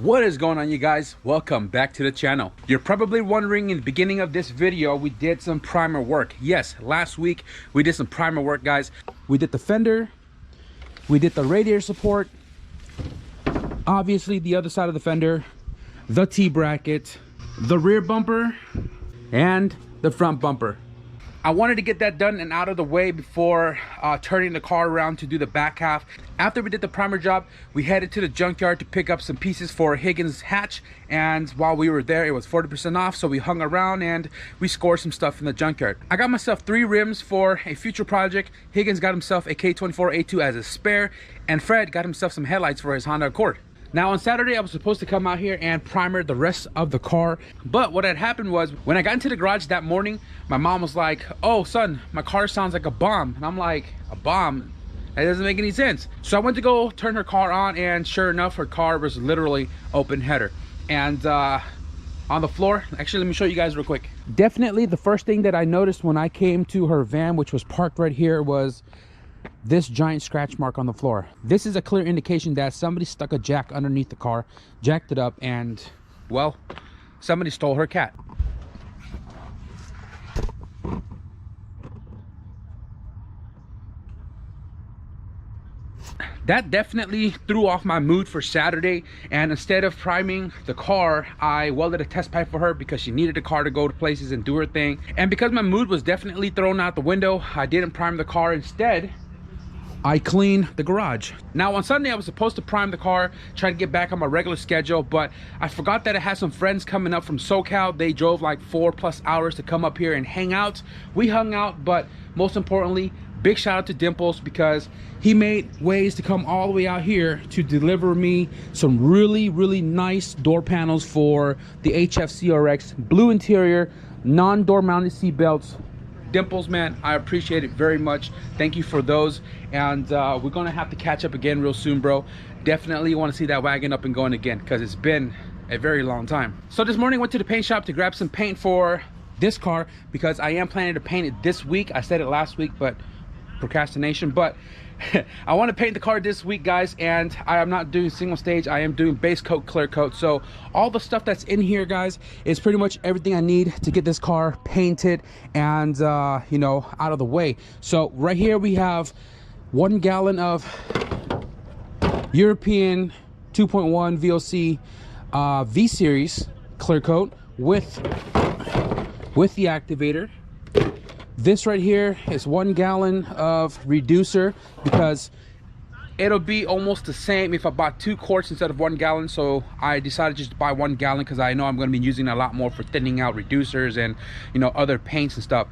What is going on, you guys? Welcome back to the channel. You're probably wondering, in the beginning of this video, we did some primer work. Yes, last week we did some primer work, guys. We did the fender, we did the radiator support, obviously the other side of the fender, the T-bracket, the rear bumper, and the front bumper. I wanted to get that done and out of the way before turning the car around to do the back half. After we did the primer job, we headed to the junkyard to pick up some pieces for Higgins hatch, and while we were there, it was 40% off, so we hung around and we scored some stuff in the junkyard. I got myself 3 rims for a future project. Higgins got himself a K24A2 as a spare, and Fred got himself some headlights for his Honda Accord. Now on Saturday, I was supposed to come out here and primer the rest of the car, but what had happened was, when I got into the garage that morning, my mom was like, "Oh son, my car sounds like a bomb." And I'm like, "A bomb? That doesn't make any sense." So I went to go turn her car on, and sure enough, her car was literally open header. And on the floor, actually, let me show you guys real quick. Definitely the first thing that I noticed when I came to her van, which was parked right here, was this giant scratch mark on the floor. This is a clear indication that somebody stuck a jack underneath the car, jacked it up, and well, somebody stole her cat. That definitely threw off my mood for Saturday, and instead of priming the car, I welded a test pipe for her because she needed a car to go to places and do her thing. And because my mood was definitely thrown out the window, I didn't prime the car. Instead, I cleaned the garage. Now on Sunday, I was supposed to prime the car, try to get back on my regular schedule, but I forgot that I had some friends coming up from SoCal. They drove like 4+ hours to come up here and hang out. We hung out, but most importantly, big shout out to Dimples, because he made ways to come all the way out here to deliver me some really nice door panels for the HF CRX, blue interior, non-door mounted seat belts. Dimples, man, I appreciate it very much. Thank you for those, and we're gonna have to catch up again real soon, bro. Definitely want to see that wagon up and going again, because it's been a very long time. So this morning, went to the paint shop to grab some paint for this car, because I am planning to paint it this week. I said it last week, but procrastination. But I want to paint the car this week, guys, and I am not doing single stage. I am doing base coat, clear coat. So all the stuff that's in here, guys, is pretty much everything I need to get this car painted and you know, out of the way. So right here we have 1 gallon of European 2.1 VOC V series clear coat with the activator. This right here is 1 gallon of reducer, because it'll be almost the same if I bought 2 quarts instead of 1 gallon. So I decided just to buy 1 gallon, because I know I'm going to be using a lot more for thinning out reducers and, you know, other paints and stuff.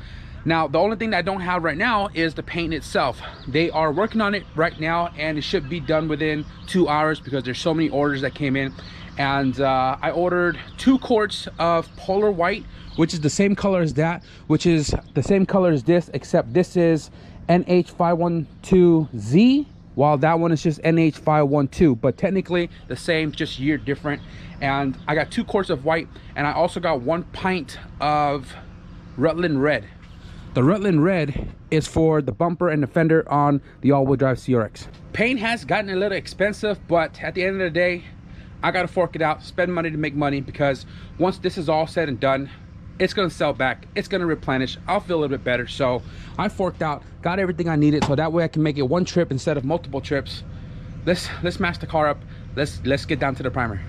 Now the only thing that I don't have right now is the paint itself. They are working on it right now, and it should be done within 2 hours, because there's so many orders that came in. And I ordered 2 quarts of polar white, which is the same color as that, which is the same color as this, except this is NH512Z, while that one is just NH512, but technically the same, just year different. And I got 2 quarts of white, and I also got 1 pint of Rutland Red. The Rutland Red is for the bumper and the fender on the all-wheel drive CRX. Paint has gotten a little expensive, but at the end of the day, I gotta fork it out, spend money to make money, because once this is all said and done, it's gonna sell back, it's gonna replenish, I'll feel a little bit better. So I forked out, got everything I needed, so that way I can make it 1 trip instead of multiple trips. Let's smash the car up. Let's get down to the primer.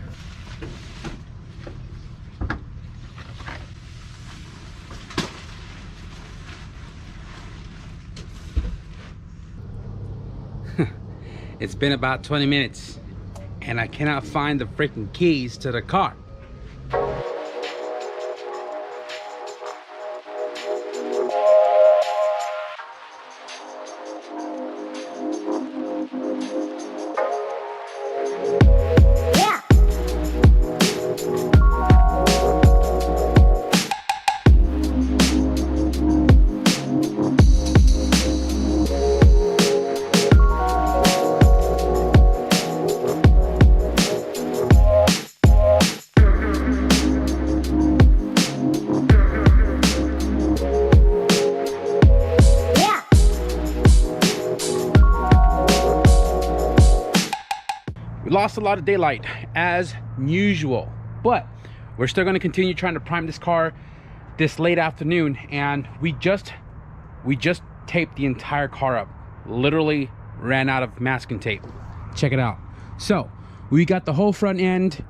It's been about 20 minutes and I cannot find the freaking keys to the car. Lost a lot of daylight as usual. But we're still going to continue trying to prime this car this late afternoon, and we just taped the entire car up. Literally ran out of masking tape. Check it out. So we got the whole front end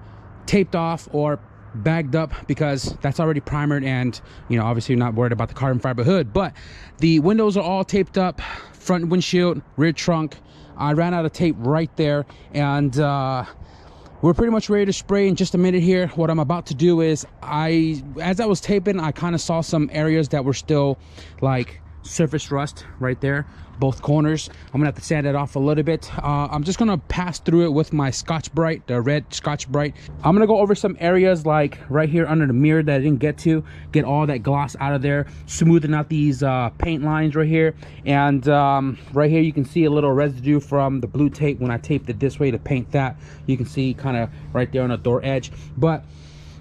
taped off or bagged up because that's already primered, and you know, obviously you're not worried about the carbon fiber hood, but the windows are all taped up, front windshield, rear trunk. I ran out of tape right there, and we're pretty much ready to spray in just a minute here. What I'm about to do is, as I was taping, I kind of saw some areas that were still like surface rust right there, both corners. I'm gonna have to sand it off a little bit. I'm just gonna pass through it with my Scotch-Brite, the red Scotch-Brite. I'm gonna go over some areas like right here under the mirror that I didn't get to, get all that gloss out of there, smoothing out these paint lines right here. And right here you can see a little residue from the blue tape when I taped it this way to paint that. You can see kind of right there on the door edge, but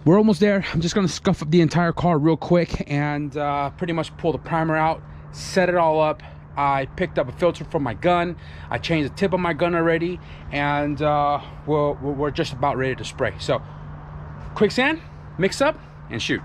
we're almost there. I'm just gonna scuff up the entire car real quick and pretty much pull the primer out, set it all up. I picked up a filter from my gun. I changed the tip of my gun already, and we're just about ready to spray. So quick sand, mix up, and shoot.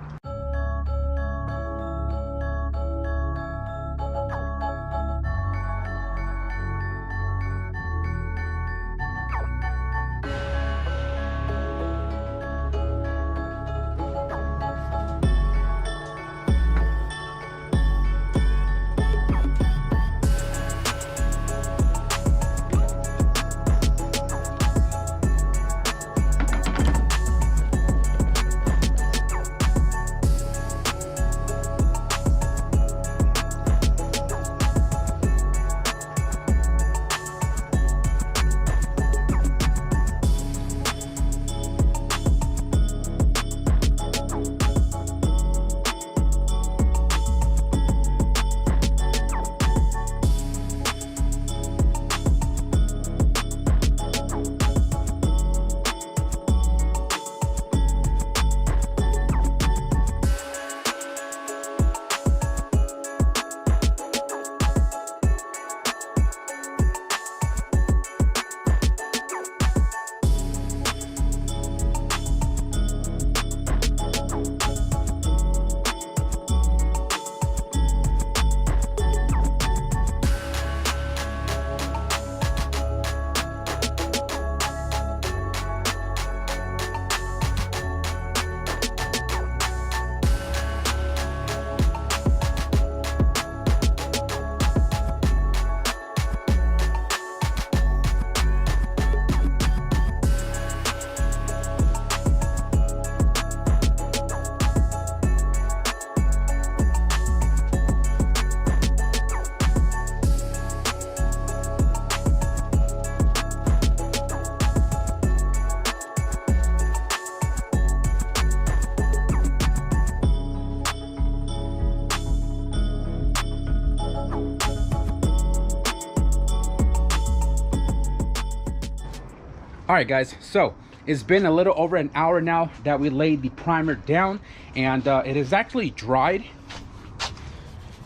All right guys, so it's been a little over an hour now that we laid the primer down, and it is actually dried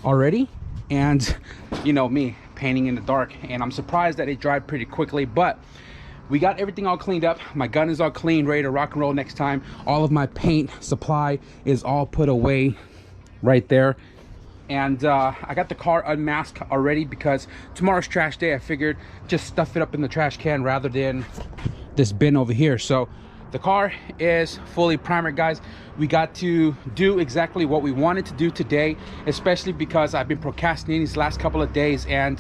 already. And you know me, painting in the dark, and I'm surprised that it dried pretty quickly, but we got everything all cleaned up. My gun is all clean, ready to rock and roll next time. All of my paint supply is all put away right there. And I got the car unmasked already because tomorrow's trash day. I figured just stuff it up in the trash can rather than this bin over here. So the car is fully primered, guys. We got to do exactly what we wanted to do today, especially because I've been procrastinating these last couple of days, and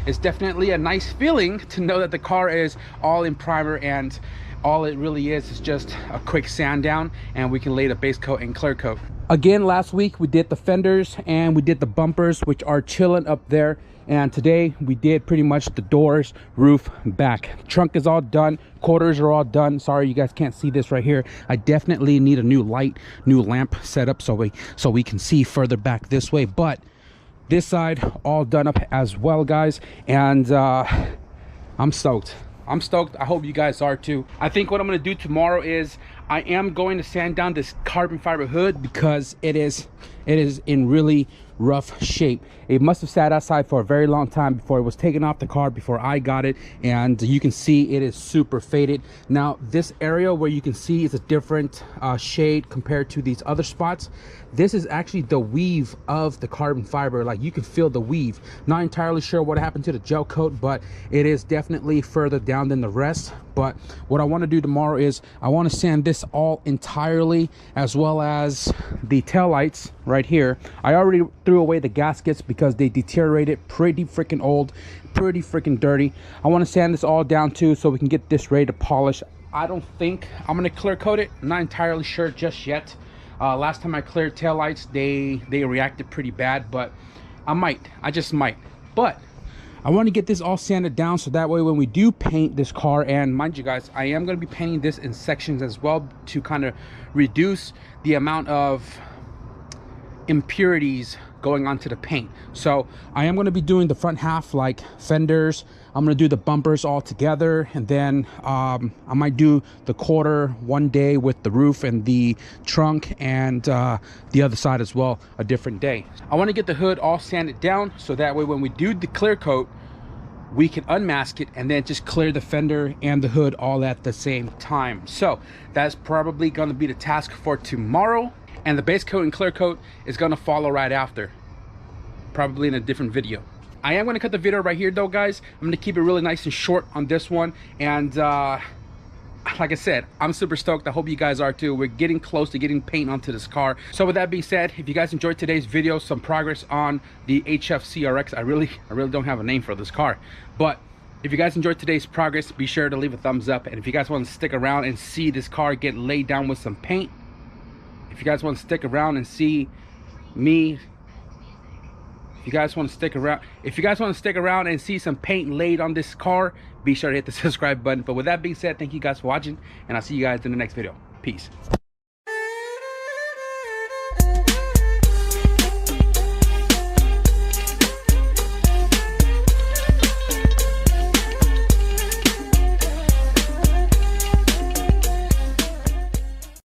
it's definitely a nice feeling to know that the car is all in primer, and all it really is just a quick sand down, and we can lay the base coat and clear coat. Again, last week we did the fenders and we did the bumpers, which are chilling up there, and today we did pretty much the doors, roof, back. Trunk is all done, quarters are all done. Sorry you guys can't see this right here. I definitely need a new light, new lamp set up so we can see further back this way, but this side all done up as well, guys. And I'm stoked. I hope you guys are too. I think what I'm going to do tomorrow is I am going to sand down this carbon fiber hood because it is in really rough shape. It must have sat outside for a very long time before it was taken off the car, before I got it, and you can see it is super faded. Now this area where you can see is a different shade compared to these other spots. This is actually the weave of the carbon fiber. Like, you can feel the weave. Not entirely sure what happened to the gel coat, but it is definitely further down than the rest. But what I want to do tomorrow is I want to sand this all entirely, as well as the tail lights right here. I already threw away the gaskets because they deteriorated, pretty freaking old, pretty freaking dirty. I want to sand this all down too, so we can get this ready to polish. I don't think I'm going to clear coat it. I'm not entirely sure just yet. Last time I cleared taillights, they reacted pretty bad, but I just might. But I want to get this all sanded down, so that way when we do paint this car, and mind you guys, I am going to be painting this in sections as well to kind of reduce the amount of impurities going onto the paint. So I am going to be doing the front half like fenders. I'm going to do the bumpers all together, and then I might do the quarter one day with the roof and the trunk, and the other side as well a different day. I want to get the hood all sanded down, so that way when we do the clear coat, we can unmask it and then just clear the fender and the hood all at the same time. So that's probably going to be the task for tomorrow, and the base coat and clear coat is going to follow right after, probably in a different video. I am going to cut the video right here though, guys. I'm going to keep it really nice and short on this one, and like I said, I'm super stoked. I hope you guys are too. We're getting close to getting paint onto this car. So with that being said, if you guys enjoyed today's video, some progress on the HF CRX. I really don't have a name for this car, but if you guys enjoyed today's progress, be sure to leave a thumbs up. And if you guys want to stick around and see this car get laid down with some paint, if you guys want to stick around and see me, if you guys want to stick around and see some paint laid on this car, be sure to hit the subscribe button. But with that being said, thank you guys for watching, and I'll see you guys in the next video. Peace.